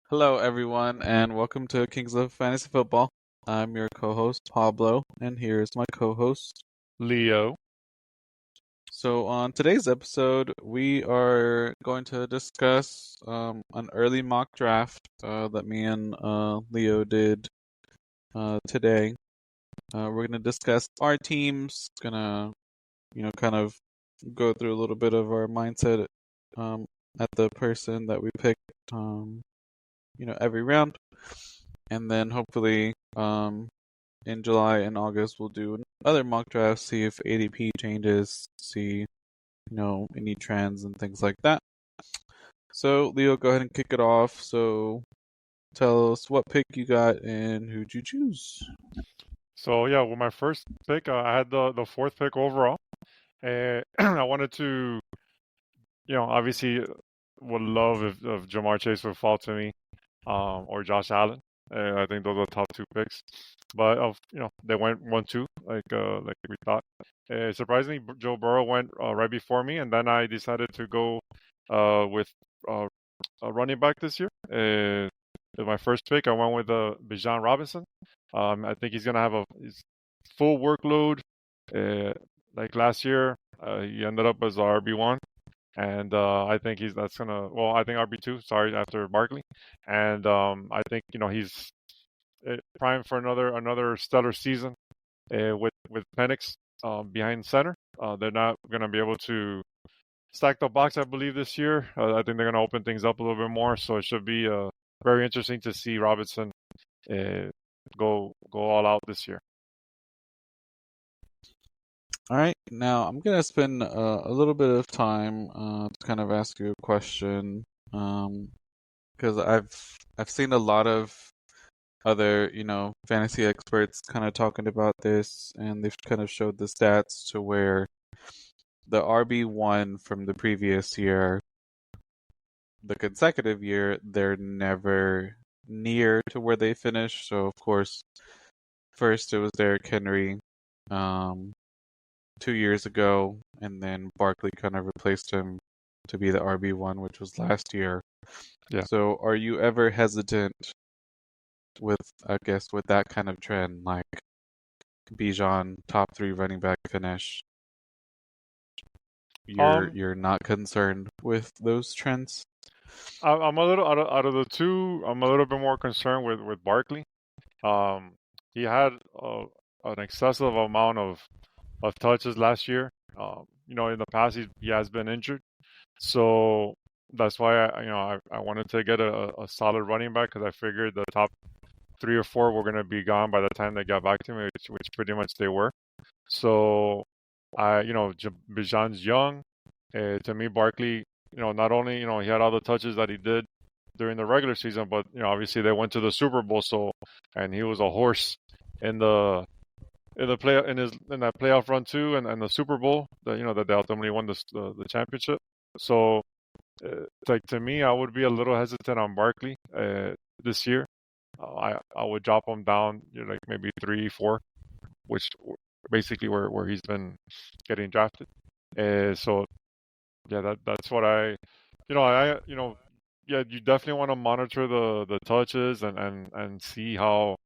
Hello, everyone, and welcome to Kings of Fantasy Football. I'm your co-host Pablo, and here's my co-host. Leo. So, on today's episode, we are going to discuss an early mock draft that me and Leo did today. We're going to discuss our teams. Gonna, kind of go through a little bit of our mindset um, at the person that we picked, every round, and then hopefully in July and August we'll do another mock draft, see if ADP changes, see any trends and things like that. So Leo, go ahead and kick it off. So tell us what pick you got and who'd you choose? So yeah, with my first pick, I had the fourth pick overall. I wanted to, obviously would love if Jamar Chase would fall to me, or Josh Allen. I think those are the top two picks. But they went 1-2 like we thought. Surprisingly, Joe Burrow went right before me, and then I decided to go with uh, a running back this year. With my first pick, I went with Bijan Robinson. I think he's gonna have his full workload. Uh, like last year, he ended up as RB1, and I think that's gonna. Well, I think RB2. Sorry, after Barkley, and I think he's primed for another stellar season with Penix behind center. They're not gonna be able to stack the box, I believe, this year. I think they're gonna open things up a little bit more, so it should be very interesting to see Robinson uh, go all out this year. All right, now I'm gonna spend a little bit of time to kind of ask you a question, because I've seen a lot of other fantasy experts kind of talking about this, and they've kind of showed the stats to where the RB1 from the previous year, the consecutive year, they're never near to where they finished. So, of course, first it was Derrick Henry um, 2 years ago, and then Barkley kind of replaced him to be the RB1, which was last year. Yeah. So, are you ever hesitant with, I guess, with that kind of trend, like Bijan top three running back finish? You're Um, you're not concerned with those trends? I'm a little out of the two. I'm a little bit more concerned with Barkley. Um, he had an excessive amount of touches last year. In the past he has been injured, so that's why I wanted to get a solid running back because I figured the top three or four were going to be gone by the time they got back to me, which pretty much they were. So Bijan's young. To me, Barkley, not only he had all the touches that he did during the regular season, but obviously they went to the Super Bowl, so and he was a horse in the play in that playoff run too, and the Super Bowl that that they ultimately won the championship. So, like to me, I would be a little hesitant on Barkley this year. I would drop him down, like maybe 3, 4, which basically where he's been getting drafted. So yeah, that's what yeah, you definitely want to monitor the touches and see how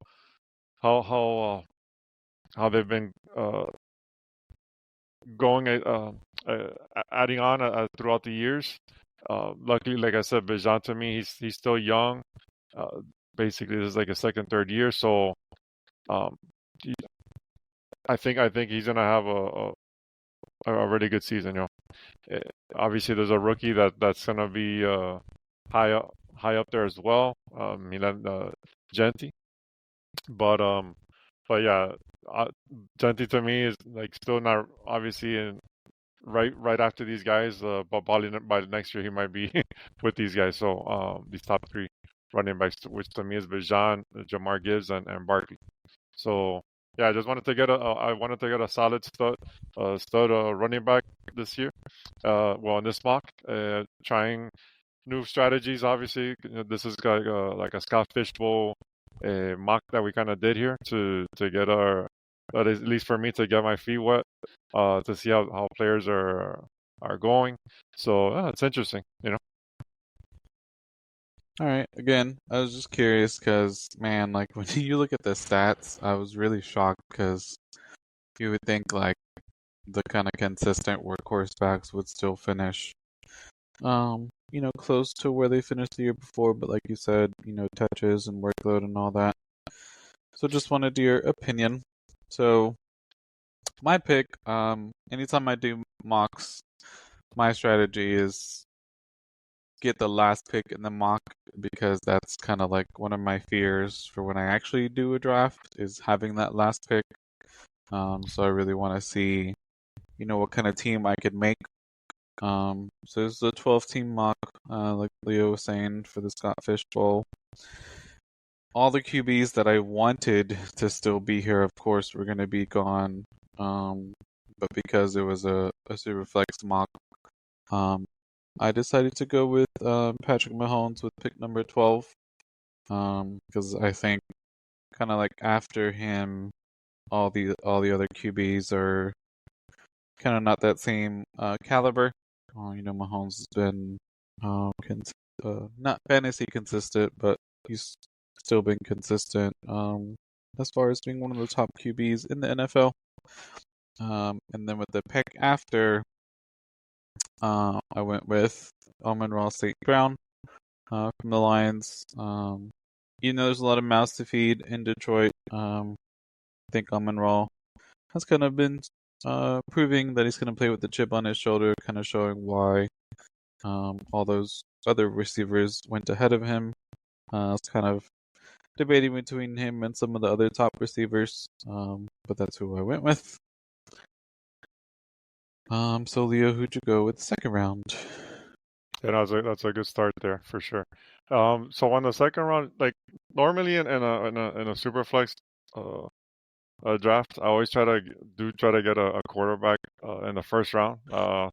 how uh, how they've been going adding on throughout the years. Luckily, like I said, Bijan to me, he's still young. Uh, Basically, this is like a second, third year, so um, he- I think he's gonna have a really good season. Uh, Obviously, there's a rookie that's gonna be high up there as well, Milan Genti. But yeah, uh, Genti to me is like still not obviously in right after these guys. But probably by the next year he might be with these guys. So these top three running backs, which to me is Bijan, Jamar Gibbs, and Barkley. So yeah, I wanted to get a solid stud running back this year. Well, in this mock, trying new strategies. Obviously, this is like a Scott Fishbowl mock that we kind of did here to get at least for me to get my feet wet, to see how players are going. So it's interesting. All right. Again, I was just curious because, man, like when you look at the stats, I was really shocked because you would think like the kind of consistent workhorse backs would still finish, close to where they finished the year before. But like you said, touches and workload and all that. So just wanted your opinion. So my pick, anytime I do mocks, my strategy is get the last pick in the mock because that's kind of like one of my fears for when I actually do a draft is having that last pick. So I really want to see, what kind of team I could make. So this is a 12-team mock, like Leo was saying for the Scott Fish Bowl. All the QBs that I wanted to still be here, of course, were going to be gone. But because it was a super flex mock, um, I decided to go with Patrick Mahomes with pick number 12. Because I think kind of like after him, all the other QBs are kind of not that same caliber. Mahomes has been not fantasy consistent, but he's still been consistent as far as being one of the top QBs in the NFL. And then with the pick after, I went with Amon-Ra St. Brown from the Lions. There's a lot of mouths to feed in Detroit. I think Amon-Ra has kind of been proving that he's going to play with the chip on his shoulder, kind of showing why all those other receivers went ahead of him. It's kind of debating between him and some of the other top receivers, but that's who I went with. So Leo, who'd you go with the second round? Yeah, that's a good start there for sure. So on the second round, like normally in a super flex draft, I always try to get a quarterback in the first round. I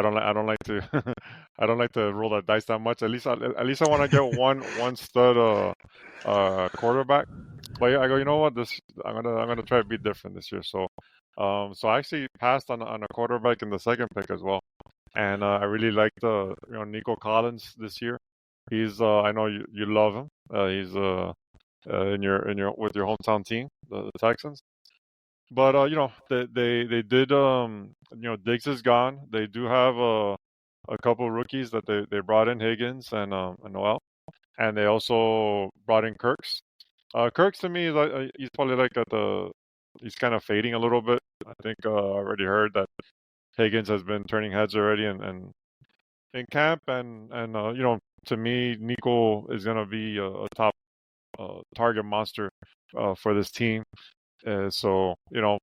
don't like to I don't like to roll the dice that much. At least I want to get one stud quarterback. But yeah, I go, you know what? I'm gonna try to be different this year. So I actually passed on a quarterback in the second pick as well, and I really liked Nico Collins this year. He's I know you love him. He's in your with your hometown team, the Texans. But they did Diggs is gone. They do have a couple rookies that they brought in, Higgins and Noel, and they also brought in Kirks. Kirks to me is like he's probably like he's kind of fading a little bit. I think I already heard that Higgins has been turning heads already and in camp and to me Nico is gonna be a top target monster for this team. So yeah,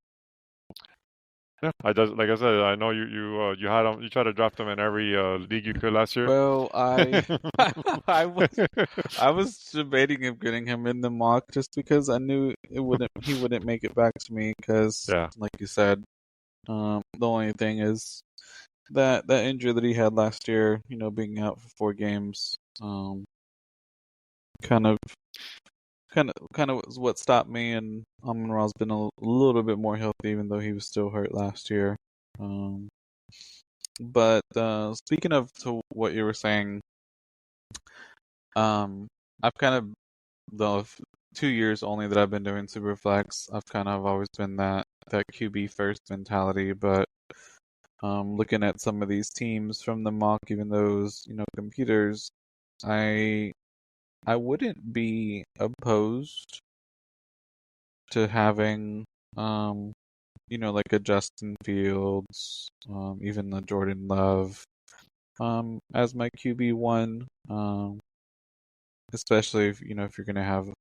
like I said, I know you had him. You tried to draft him in every league you could last year. Well, I I was I was debating of getting him in the mock just because I knew he wouldn't make it back to me because, Yeah, like you said, the only thing is that injury that he had last year, being out for 4 games, kind of kind of was what stopped me. And Amon-Ra's been a little bit more healthy, even though he was still hurt last year. Um, but speaking of to what you were saying, I've kind of the 2 years only that I've been doing Superflex, I've kind of always been that QB first mentality. But looking at some of these teams from the mock, even those computers, I I wouldn't be opposed to having like a Justin Fields, even the Jordan Love, as my QB1, especially if you're gonna have a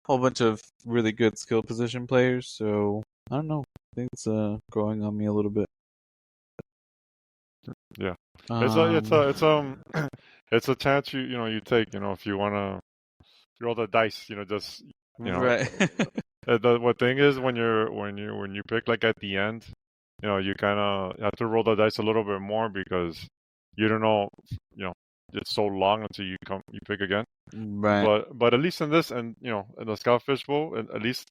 whole bunch of really good skill position players. So I don't know. I think it's growing on me a little bit. yeah. Um, It's a chance you take. If you wanna roll the dice, just you know. right. The what thing is when you pick like at the end, you kind of have to roll the dice a little bit more because you don't know, you know, it's so long until you pick again. Right. But at least in this and in the Scout Fish Bowl, at least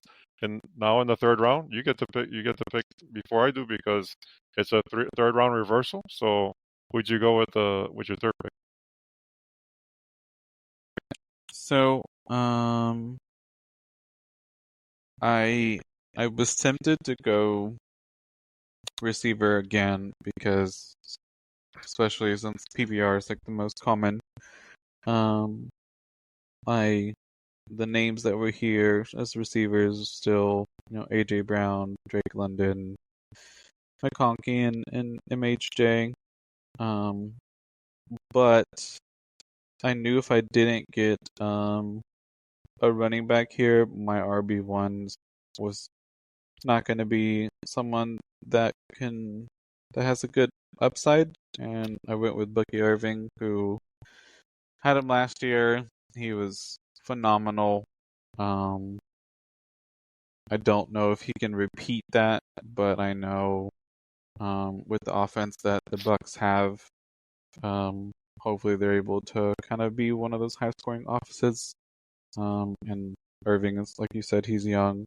now in the third round, you get to pick before I do because it's a third round reversal. So would you go with your third pick? So, I was tempted to go receiver again because, especially since PPR is like the most common. Um, I the names that were here as receivers still, AJ Brown, Drake London, McConkey, and MHJ. Um, but I knew if I didn't get a running back here, my RB1 was not going to be someone that has a good upside, and I went with Bucky Irving, who had him last year. He was phenomenal. Um, I don't know if he can repeat that, but I know with the offense that the Bucks have, um, hopefully they're able to kind of be one of those high-scoring offenses. And Irving is, like you said, he's young.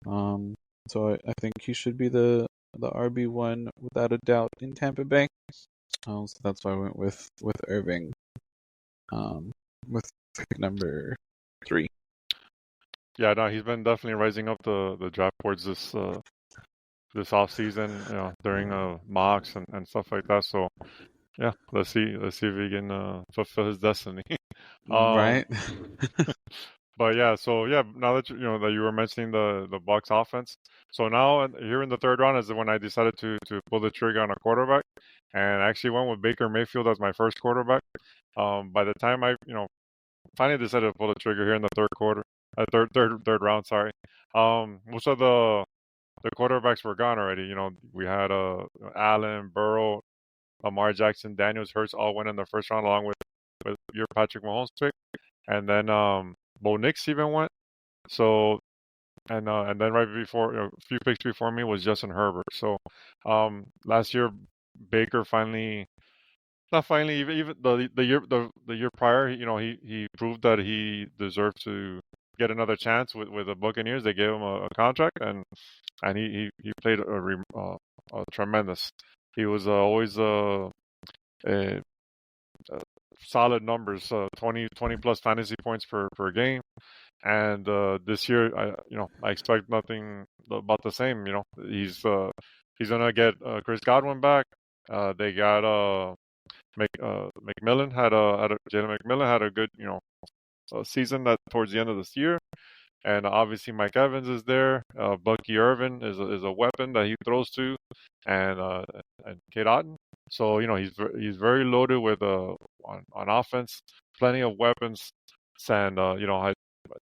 Um, so I think he should be the RB1 without a doubt in Tampa Bay. So that's why I went with Irving. With pick number 3. Yeah, no, he's been definitely rising up the draft boards this off season, during mocks and stuff like that. So yeah, let's see if he can fulfill his destiny. Right? But yeah, so yeah, now that that you were mentioning the Bucks offense, so now here in the third round is when I decided to pull the trigger on a quarterback, and I actually went with Baker Mayfield as my first quarterback. By the time I finally decided to pull the trigger here in the third round, sorry. Most of the quarterbacks were gone already. We had Allen, Burrow, Lamar Jackson, Daniels, Hurts all went in the first round along with your Patrick Mahomes pick, and then Bo Nix even went. So and then right before a few picks before me was Justin Herbert. So last year Baker finally. Not finally, even the year prior, he proved that he deserved to get another chance with the Buccaneers. They gave him a contract, and he played a tremendous. He was always a solid numbers, 20 plus fantasy points per game. And this year, I expect nothing about the same. He's gonna get Chris Godwin back. They got McMillan Jalen McMillan had a good season that towards the end of this year, and obviously Mike Evans is there. Bucky Irvin is a weapon that he throws to, and Kate Otten. So he's very loaded with on offense, plenty of weapons, and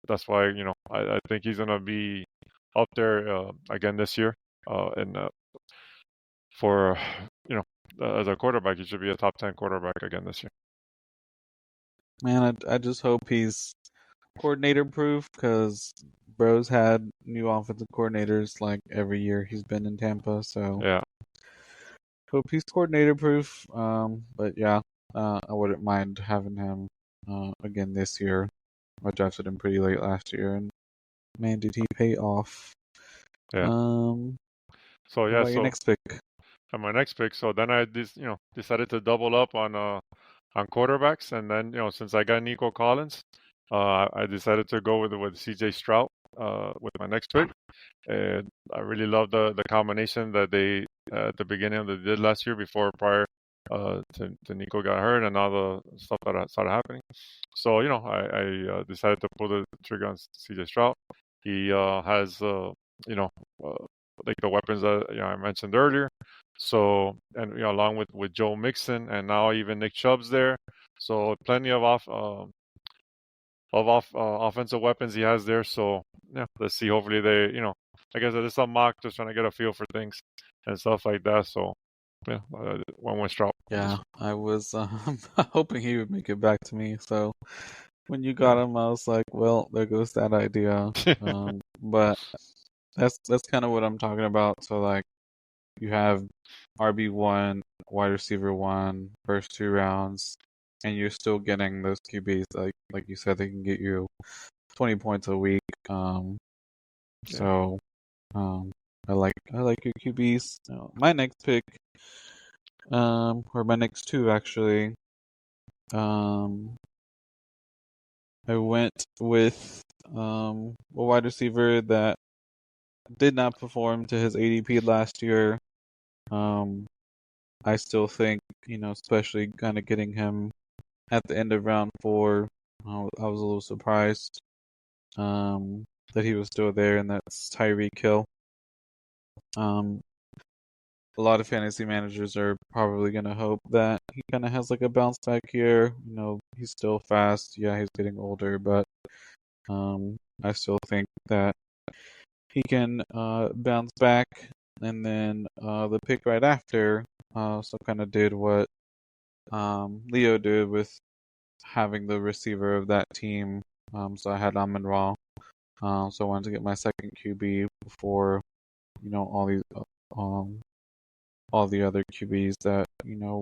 that's why I think he's gonna be up there again this year, and for as a quarterback, he should be a top 10 quarterback again this year. Man, I just hope he's coordinator proof because Bro's had new offensive coordinators like every year he's been in Tampa. So Yeah, hope he's coordinator proof. But yeah, I wouldn't mind having him again this year. I drafted him pretty late last year, and man, did he pay off. yeah. So What yeah, about your next pick? and my next pick. So then I decided to double up on quarterbacks, and then since I got Nico Collins, I decided to go with C.J. Stroud with my next pick. And I really love the combination that they at the beginning of the did last year prior to Nico got hurt and all the stuff that started happening. So I decided to pull the trigger on C.J. Stroud. He has like the weapons that I mentioned earlier. So and along with Joe Mixon and now even Nick Chubb's there. So plenty of offensive weapons he has there. So yeah, let's see. Hopefully they like I said, there's some mock just trying to get a feel for things and stuff like that. So yeah, one Stroud. Yeah, I was hoping he would make it back to me. So when you got him, I was like, well, there goes that idea. But that's kind of what I'm talking about. So like, you have RB1, wide receiver 1, first 2 rounds, and you're still getting those QBs. Like you said, they can get you 20 points a week. So I like your QBs. My next pick, or my next two actually, I went with a wide receiver that did not perform to his ADP last year. I still think, especially kind of getting him at the end of round 4, I was a little surprised that he was still there, and that's Tyreek Hill. Um, a lot of fantasy managers are probably going to hope that he kind of has like a bounce back here. He's still fast. Yeah, he's getting older, but I still think that he can bounce back. And then the pick right after so kind of did what Leo did with having the receiver of that team. So I had Amon-Ra. So I wanted to get my second QB before all these um all the other QBs that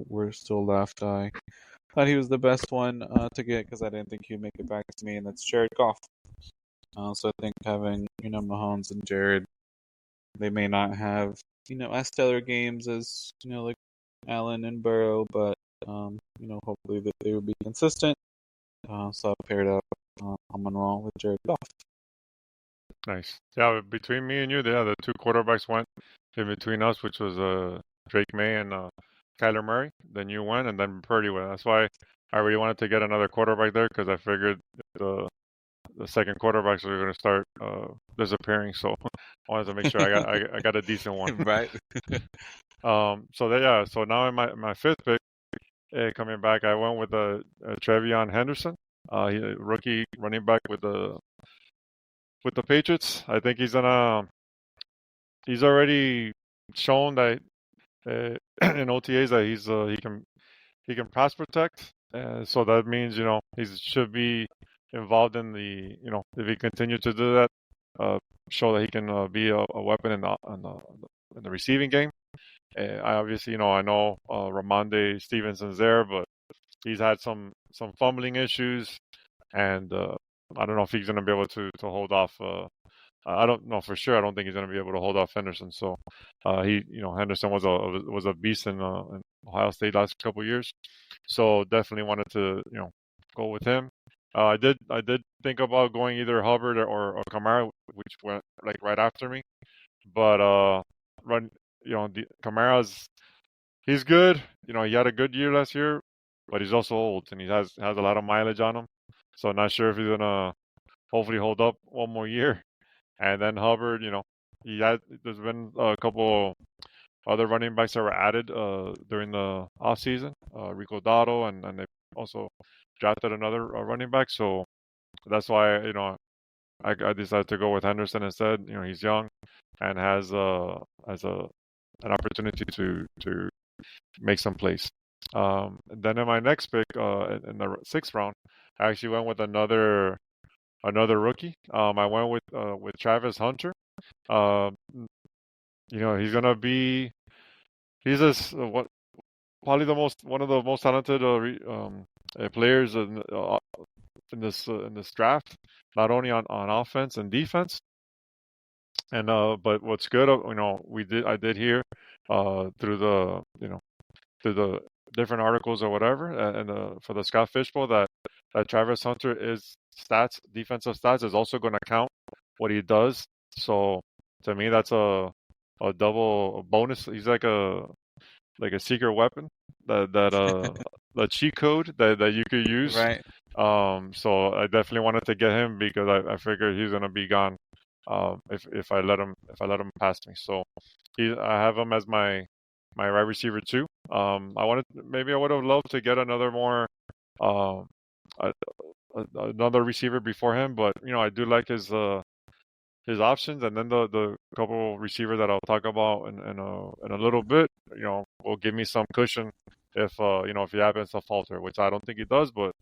were still left. I thought he was the best one to get because I didn't think he'd make it back to me, and that's Jared Goff. So I think having Mahomes and Jared, they may not have as stellar games as like Allen and Burrow, but hopefully that they would be consistent. So I paired up Amon-Ra with Jared Goff. Nice. Yeah, between me and you, the two quarterbacks went in between us, which was Drake May and Kyler Murray. Then you went, and then Purdy went. That's why I really wanted to get another quarterback there because I figured the second quarterbacks were going to start disappearing. So I wanted to make sure I got a decent one. Right. So now in my fifth pick coming back, I went with Trevion Henderson, rookie running back with the Patriots. I think he's already shown that in OTAs that he can pass protect. So that means he should be involved in if he continues to do that, show that he can be a weapon in the receiving game. I obviously I know Ramondre Stevenson's there, but he's had some fumbling issues, and I don't know if he's going to be able to hold off. I don't know for sure. I don't think he's going to be able to hold off Henderson. So Henderson was a beast in Ohio State last couple of years. So definitely wanted to go with him. I did think about going either Hubbard or Kamara, which went like right after me. But Kamara's he's good. He had a good year last year, but he's also old and he has a lot of mileage on him. So not sure if he's gonna hopefully hold up one more year. And then Hubbard, there's been a couple other running backs that were added during the offseason, Rico Dotto, and they also drafted another running back. So that's why I decided to go with Henderson instead. He's young and has an opportunity to make some plays. Then in my next pick, in the sixth round, I actually went with another rookie. I went with Travis Hunter. He's gonna be what probably one of the most talented players in this draft, not only on offense and defense. And but what's good, I did hear through the different articles or whatever, and for the Scott Fishbowl that Travis Hunter defensive stats is also going to count what he does. So to me, that's a double bonus. He's like a secret weapon that the cheat code that you could use. Right. So I definitely wanted to get him because I figured he's gonna be gone if I let him pass me. So I have him as my wide receiver too. I would have loved to get another another receiver before him, but I do like his options, and then the couple receiver that I'll talk about in a little bit, will give me some cushion if if he happens to falter, which I don't think he does, but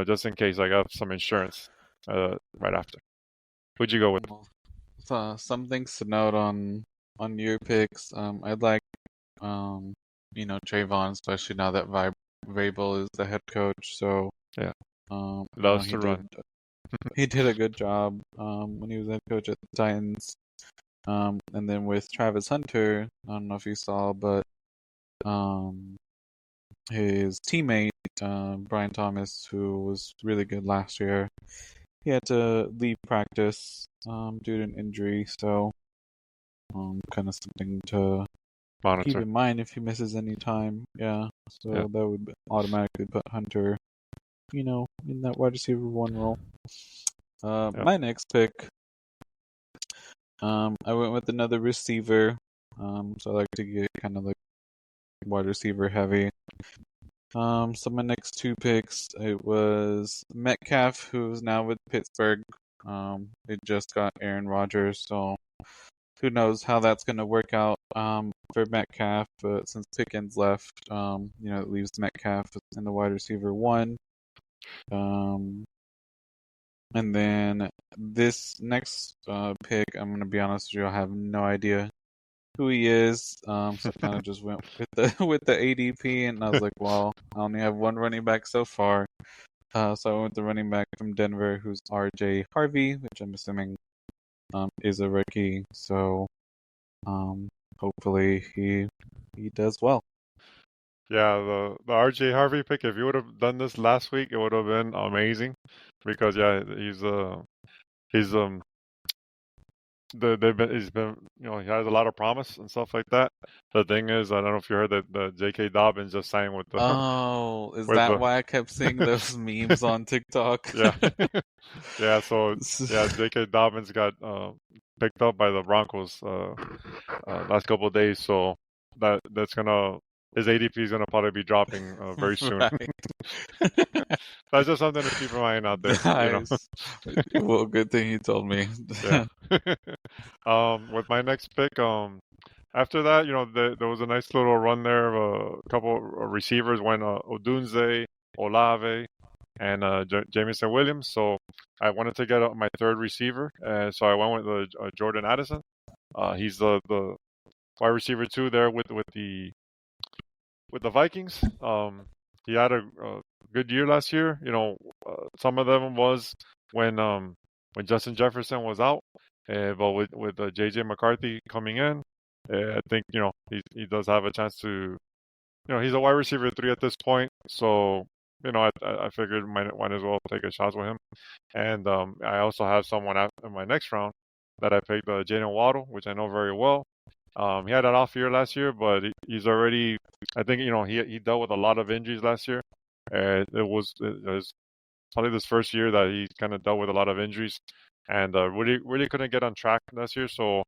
just in case I got some insurance right after. Who'd you go with? So some things to note on your picks. I'd like Trayvon, especially now that Vrabel is the head coach. So yeah, loves to run. He did a good job when he was head coach at the Titans. And then with Travis Hunter, I don't know if you saw, but his teammate, Brian Thomas, who was really good last year, he had to leave practice due to an injury. So, kind of something to keep Monitor. in mind if he misses any time. Yeah. Yeah. So that would automatically put Hunter, in that wide receiver one role. Yeah. My next pick, I went with another receiver. So I like to get kind of like wide receiver heavy. So my next two picks, it was Metcalf, who's now with Pittsburgh. They just got Aaron Rodgers, so who knows how that's going to work out for Metcalf. But since Pickens left, it leaves Metcalf in the wide receiver one. And then this next pick, I'm going to be honest with you, I have no idea who he is. So I kind of just went with the with the ADP, and I was like, well, I only have one running back so far. So I went with the running back from Denver, who's RJ Harvey, which I'm assuming is a rookie. So hopefully he does well. Yeah, the RJ Harvey pick, if you would have done this last week, it would have been amazing because yeah, he's he's been he has a lot of promise and stuff like that. The thing is, I don't know if you heard that the J.K. Dobbins just signed with the Oh, is with that the why I kept seeing those memes on TikTok? yeah. Yeah, so yeah, J.K. Dobbins got picked up by the Broncos last couple of days, so that's gonna his ADP is gonna probably be dropping very soon. Right. That's just something to keep in mind out there, Nice. Well, good thing you told me. Yeah. With my next pick, after that, there was a nice little run there of a couple of receivers went Odunze, Olave, and Jamison Williams. So I wanted to get my third receiver, so I went with Jordan Addison. He's the wide receiver two there with the Vikings. He had a good year last year. Some of them was when Justin Jefferson was out, but with JJ McCarthy coming in, I think he does have a chance to. He's a wide receiver three at this point, so I figured might as well take a shot with him. And I also have someone out in my next round that I picked, Jalen Waddle, which I know very well. He had an off year last year, but he's already. I think he dealt with a lot of injuries last year. It was probably this first year that he kind of dealt with a lot of injuries, and really couldn't get on track last year. So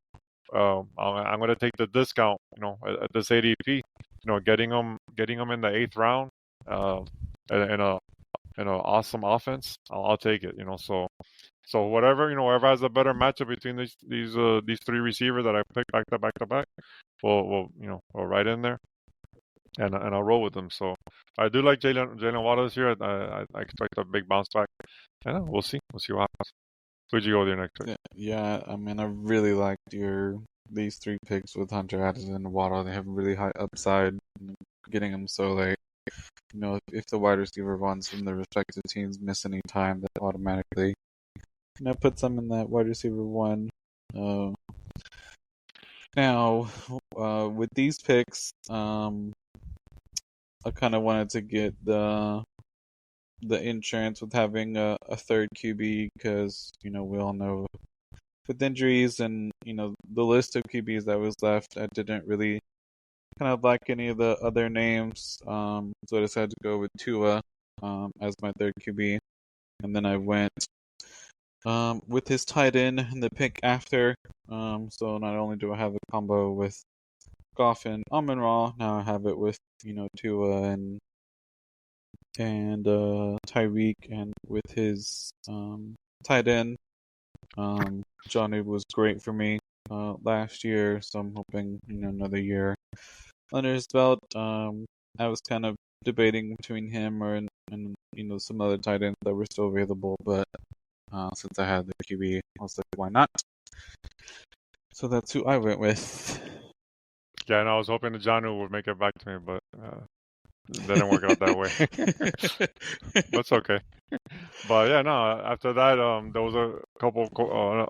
I'm going to take the discount, at this ADP. Getting him in the eighth round, in a awesome offense, I'll take it. So whoever has a better matchup between these three receivers that I picked back to back, we'll right in there, and I'll roll with them. So I do like Jalen Waddle this year. I expect a big bounce back. And we'll see what happens. Who'd you go with your next pick? Yeah, I mean, I really liked these three picks with Hunter Addison and Waddle. They have really high upside. Getting them so late. If the wide receiver ones from the respective teams miss any time, that automatically puts them in that wide receiver one. Now, with these picks, I kind of wanted to get the insurance with having a third QB because we all know with injuries and the list of QBs that was left, I didn't really kind of like any of the other names, so I decided to go with Tua as my third QB, and then I went with his tight end in the pick after. So not only do I have a combo with Goff and Amon-Ra, now I have it with Tua and Tyreek, and with his tight end. Johnny was great for me last year, so I'm hoping another year under his belt. I was kind of debating between him and some other tight ends that were still available, but since I had the QB, I was like, why not? So that's who I went with. Yeah, and I was hoping that Janu would make it back to me, but it didn't work out that way. That's okay. But yeah, no. After that, there was a couple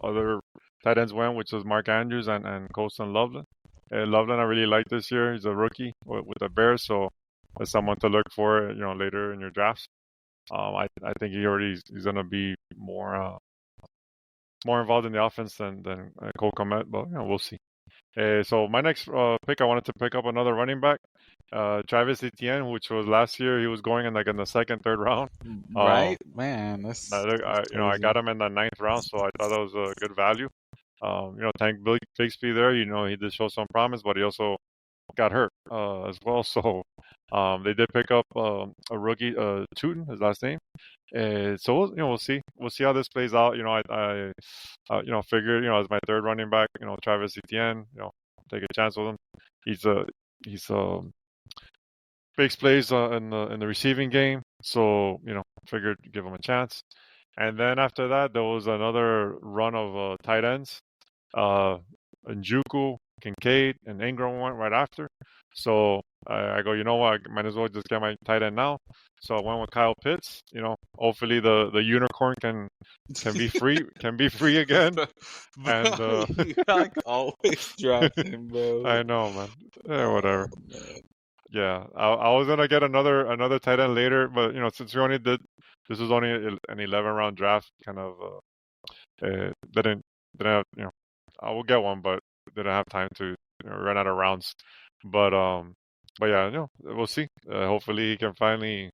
other tight ends went, which was Mark Andrews and Colston Loveland. Loveland, I really like this year. He's a rookie with the Bears, so as someone to look for, later in your drafts. I think he's gonna be more involved in the offense than Cole Kmet, but we'll see. So my next pick, I wanted to pick up another running back, Travis Etienne, which was last year. He was going in the second, third round. Right, man. That's I crazy. got him in the ninth round, so I thought that was a good value. Tank Bigsby there, he did show some promise, but he also got hurt as well. So they did pick up a rookie, Tootin, his last name. So we'll see. We'll see how this plays out. I figured, as my third running back, Travis Etienne, take a chance with him. He's big plays in the receiving game. So figured give him a chance. And then after that, there was another run of tight ends. Njoku, Kincaid, and Ingram went right after. So I go, you know what? I might as well just get my tight end now. So I went with Kyle Pitts. Hopefully the unicorn can be free again. Bro, And you like always draft him, bro. I know, man. Oh Whatever. man. Yeah, I was gonna get another tight end later, but since we only did this was only an 11 round draft, kind of didn't have, I will get one, but didn't have time to run out of rounds. But yeah, we'll see. Hopefully he can finally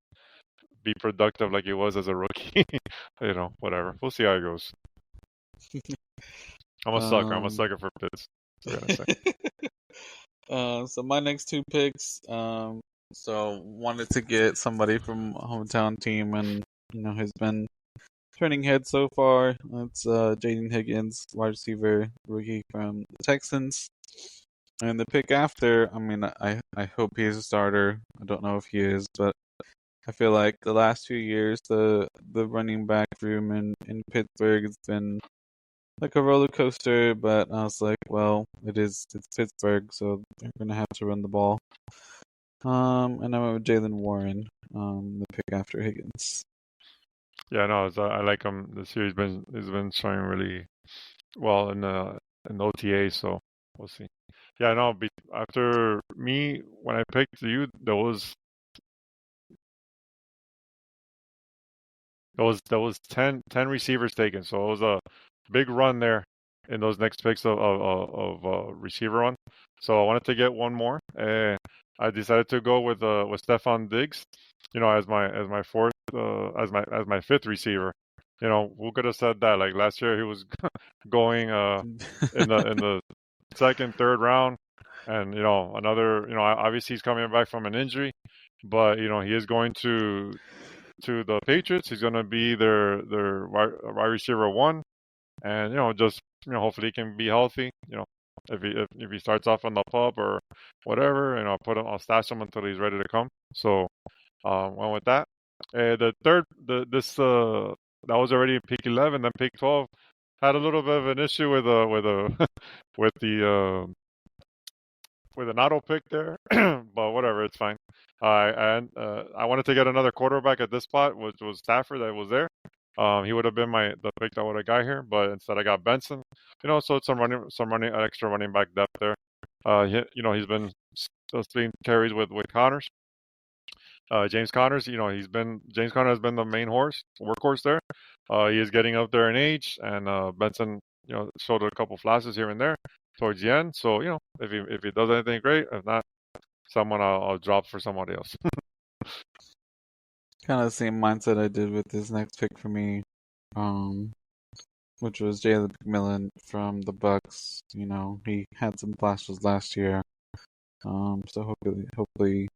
be productive like he was as a rookie. Whatever. We'll see how it goes. I'm a sucker. I'm a sucker for Pitts. That's what I'm gonna say. So my next two picks, so wanted to get somebody from a hometown team, and has been turning heads so far. It's Jaden Higgins, wide receiver, rookie from the Texans. And the pick after, I mean, I hope he's a starter. I don't know if he is, but I feel like the last few years, the running back room in Pittsburgh has been like a roller coaster. But I was like, well, it's Pittsburgh, so they're gonna have to run the ball. And I went with Jalen Warren, the pick after Higgins. Yeah, no, I like him. The series has been showing really well in OTA, so we'll see. Yeah, no, after me when I picked you, there was 10 receivers taken, so it was a big run there in those next picks of receiver run. So I wanted to get one more, and I decided to go with Stephon Diggs, as my fourth as my fifth receiver. Who could have said that? Like last year, he was going in the second, third round, and another. Obviously he's coming back from an injury, but he is going to the Patriots. He's going to be their wide receiver one, and just hopefully he can be healthy. If he starts off on the pub or whatever, I'll stash him until he's ready to come. So went with that. The third, that was already pick 11. Then pick 12 had a little bit of an issue with the with an auto pick there, but whatever, it's fine. I wanted to get another quarterback at this spot, which was Stafford that was there. He would have been the pick that would have got here, but instead I got Benson. So it's some running extra running back depth there. He's been splitting carries with Connors. James Connors, James Conner has been the main workhorse there. He is getting up there in age, and Benson, showed a couple flashes here and there towards the end. So if he does anything great, if not, someone I'll drop for somebody else. Kind of the same mindset I did with this next pick for me, which was Jalen McMillan from the Bucks. He had some flashes last year. So hopefully,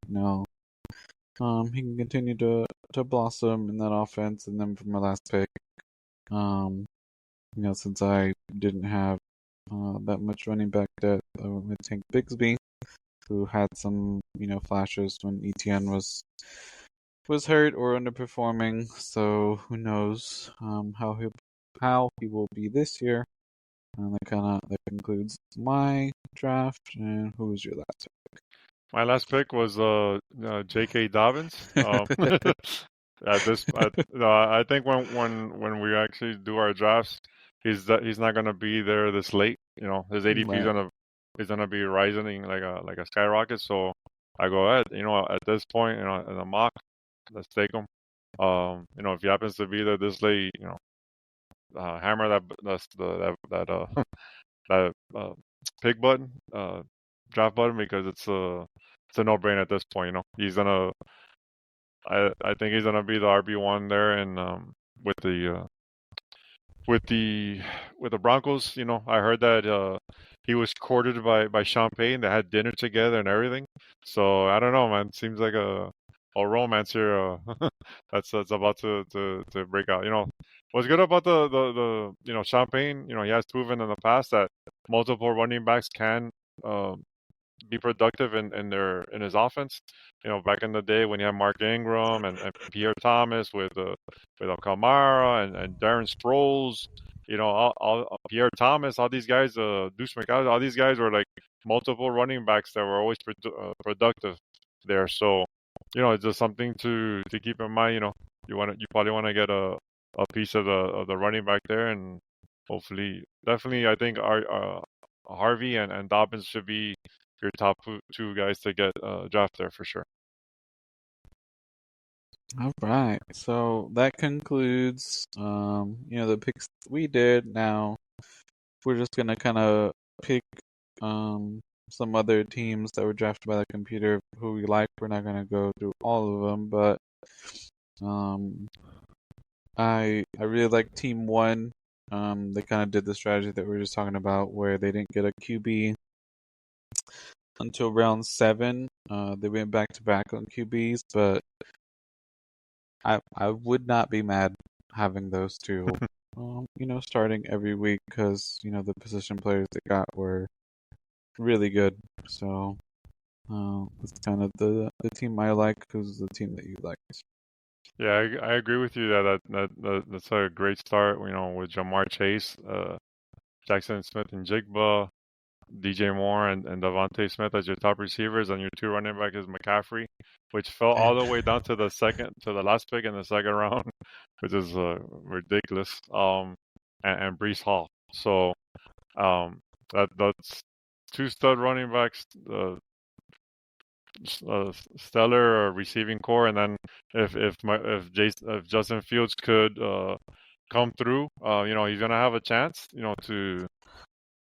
he can continue to blossom in that offense. And then for my last pick, since I didn't have that much running back depth, I went with Tank Bigsby, who had some flashes when ETN was hurt or underperforming. So who knows how he will be this year. And that concludes my draft. And who was your last pick? My last pick was J.K. Dobbins. I think when we actually do our drafts, he's not gonna be there this late. His ADP is gonna be rising like a skyrocket. So I go ahead. At this point, in a mock, let's take him. If he happens to be there this late, hammer that pick button, draft button, because it's a no-brainer at this point. He's gonna. I think he's gonna be the RB1 there, and with the with the with the Broncos. I heard that he was courted by Sean Payton. They had dinner together and everything. So I don't know, man. Seems like a romance here that's about to break out. What's good about the Sean Payton? He has proven in the past that multiple running backs can be productive in his offense. Back in the day when you had Mark Ingram and Pierre Thomas with Kamara and Darren Sproles, all Pierre Thomas, all these guys, Deuce McAllister, all these guys were like multiple running backs that were always productive there. So, it's just something to keep in mind. You probably want to get a piece of the running back there, and hopefully, definitely, I think our Harvey and Dobbins should be your top two guys to get draft there for sure. All right. So that concludes, the picks we did. Now we're just gonna kind of pick some other teams that were drafted by the computer who we like. We're not gonna go through all of them, but I really like Team One. They kind of did the strategy that we were just talking about, where they didn't get a QB until round 7. They went back to back on QBs, but I would not be mad having those two, starting every week because the position players they got were really good. So it's kind of the team I like. Who's the team that you like? Yeah, I agree with you that's a great start. With Jamar Chase, Jackson Smith-Njigba, DJ Moore, and Devontae Smith as your top receivers, and your two running back is McCaffrey, which fell all the way down to the last pick in the second round, which is ridiculous. And Breece Hall. So that's two stud running backs, stellar receiving core, and then if Justin Fields could come through, he's gonna have a chance,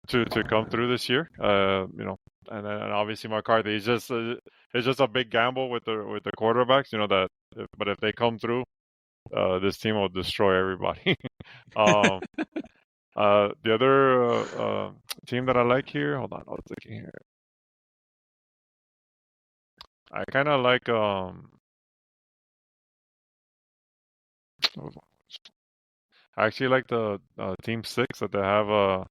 to come through this year. And then obviously McCarthy is just it's just a big gamble with the quarterbacks. But if they come through, this team will destroy everybody. The other team that I like here, hold on, I was looking here. I kind of like I actually like the team 6 that they have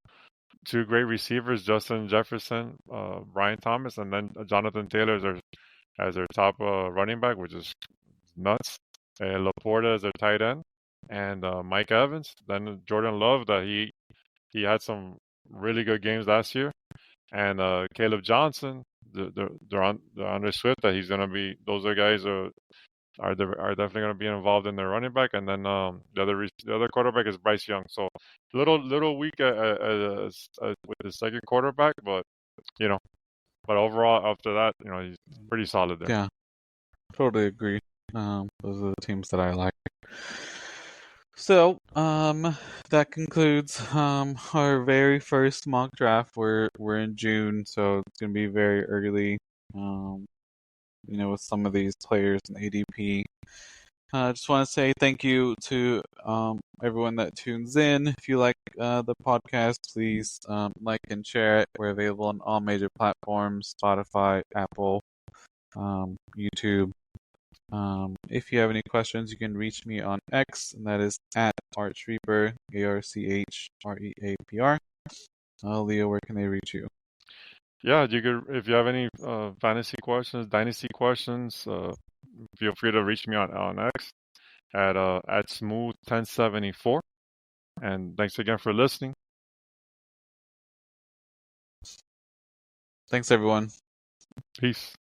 two great receivers, Justin Jefferson, Brian Thomas, and then Jonathan Taylor as their top running back, which is nuts. Laporta as their tight end, and Mike Evans. Then Jordan Love, that he had some really good games last year, and Caleb Johnson, they're on their Swift, that he's gonna be. Those are guys are definitely going to be involved in their running back, and then the other quarterback is Bryce Young. So little weak with the second quarterback, but overall after that, he's pretty solid there. Yeah, totally agree. Those are the teams that I like. So that concludes our very first mock draft. We're in June, so it's gonna be very early. With some of these players in ADP. I just want to say thank you to everyone that tunes in. If you like the podcast, please like and share it. We're available on all major platforms: Spotify, Apple, YouTube. If you have any questions, you can reach me on X, and that is at ArchReaper, ARCHREAPR. Leo, where can they reach you? Yeah, you could, if you have any fantasy questions, dynasty questions, feel free to reach me on X at smooth1074. And thanks again for listening. Thanks, everyone. Peace.